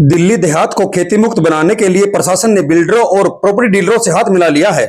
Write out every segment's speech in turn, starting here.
दिल्ली देहात को खेती मुक्त बनाने के लिए प्रशासन ने बिल्डरों और प्रॉपर्टी डीलरों से हाथ मिला लिया है,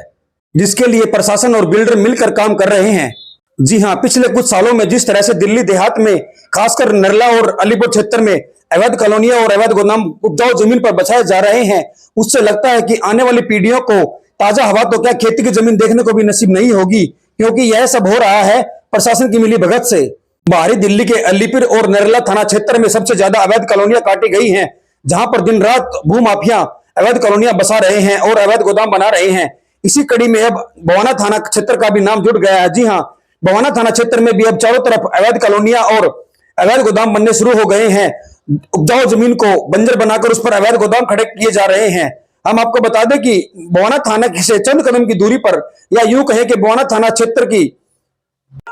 जिसके लिए प्रशासन और बिल्डर मिलकर काम कर रहे हैं। जी हां, पिछले कुछ सालों में जिस तरह से दिल्ली देहात में खासकर नरला और अलीपुर क्षेत्र में अवैध कॉलोनियां और अवैध गोदाम उपजाऊ जमीन पर बसाए जा रहे हैं, उससे लगता है कि आने वाली पीढ़ियों को ताजा हवा तो क्या खेती की जमीन देखने को भी नसीब नहीं होगी, क्योंकि यह सब हो रहा है प्रशासन की मिलीभगत से। बाहरी दिल्ली के अलीपुर और नरला थाना क्षेत्र में सबसे ज्यादा अवैध कॉलोनियां काटी गई हैं, जहां पर दिन रात भूमाफिया अवैध कॉलोनियां बसा रहे हैं और अवैध गोदाम बना रहे हैं। इसी कड़ी में अब बवाना थाना क्षेत्र का भी नाम जुड़ गया है। जी हां, बवाना थाना क्षेत्र में भी अब चारों तरफ अवैध कॉलोनियां और अवैध गोदाम बनने शुरू हो गए हैं। उपजाऊ जमीन को बंजर बनाकर उस पर अवैध गोदाम खड़े किए जा रहे हैं। हम आपको बता दें कि बवाना थाना से चंद कदम की दूरी पर, या यूं कहें कि बवाना थाना क्षेत्र की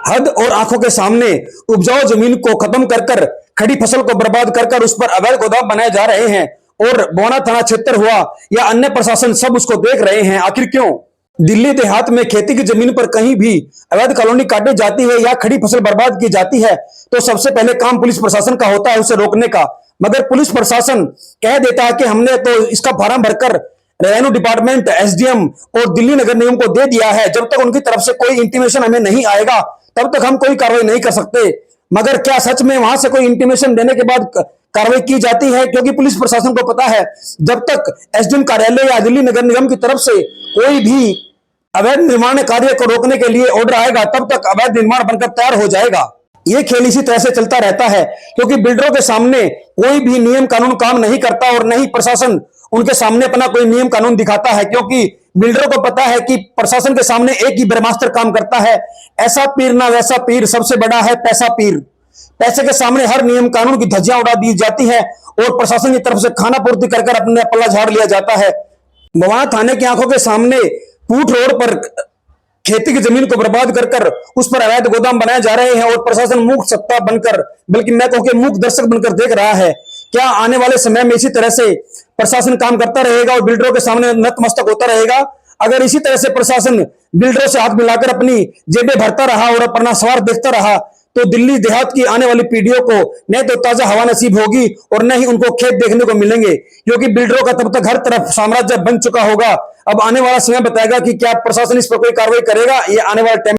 हद और आंखों के सामने उपजाऊ जमीन को खत्म कर कर, खड़ी फसल को बर्बाद कर कर उस पर अवैध गोदाम बनाए जा रहे हैं। और बवाना थाना क्षेत्र हुआ या अन्य प्रशासन सब उसको देख रहे हैं। आखिर क्यों दिल्ली देहात में खेती की जमीन पर कहीं भी अवैध कॉलोनी काटी जाती है या खड़ी फसल बर्बाद की जाती है, तो सबसे पहले काम पुलिस प्रशासन का होता है उसे रोकने का। मगर पुलिस प्रशासन कह देता है कि हमने तो इसका फार्म भरकर रेवेन्यू डिपार्टमेंट, एसडीएम और दिल्ली नगर निगम को दे दिया है। जब तक उनकी तरफ से कोई इंटीमेशन हमें नहीं आएगा, तब तक हम कोई कार्रवाई नहीं कर सकते। मगर क्या सच में वहां से कोई इंटीमेशन देने के बाद कार्रवाई की जाती है? क्योंकि पुलिस प्रशासन को पता है, जब तक एसडीएम कार्यालय या दिल्ली नगर निगम की तरफ से कोई भी अवैध निर्माण कार्य को रोकने के लिए ऑर्डर आएगा, तब तक अवैध निर्माण बनकर तैयार हो जाएगा। ये खेल इसी तरह से चलता रहता है, क्योंकि बिल्डरों के सामने कोई भी नियम कानून काम नहीं करता और नहीं प्रशासन उनके सामने अपना कोई नियम कानून दिखाता है। क्योंकि बिल्डरों को पता है कि प्रशासन के सामने एक ही ब्रह्मास्त्र काम करता है, ऐसा पीर ना वैसा पीर, सबसे बड़ा है पैसा पीर। पैसे के सामने हर नियम कानून की धज्जियां उड़ा दी जाती है और प्रशासन की तरफ से खाना पूर्ति कर कर अपने पल्ला झाड़ लिया जाता है। बवाना थाने की आंखों के सामने पूट रोड पर खेती की जमीन को बर्बाद कर कर उस पर अवैध गोदाम बनाए जा रहे हैं और प्रशासन मूक सत्ता बनकर, बल्कि मैं कहूं कि मूक दर्शक बनकर देख रहा है। क्या आने वाले समय में इसी तरह से प्रशासन काम करता रहेगा और बिल्डरों के सामने नतमस्तक होता रहेगा? अगर इसी तरह से प्रशासन बिल्डरों से हाथ मिलाकर अपनी जेबें भरता रहा और अपना स्वार्थ देखता रहा, तो दिल्ली देहात की आने वाली पीढ़ियों को न तो ताजा हवा नसीब होगी और न ही उनको खेत देखने को मिलेंगे, क्योंकि बिल्डरों का तब तक हर तरफ साम्राज्य बन चुका होगा। अब आने वाला समय बताएगा कि क्या प्रशासन इस पर कोई कार्रवाई करेगा। ये आने वाला टाइम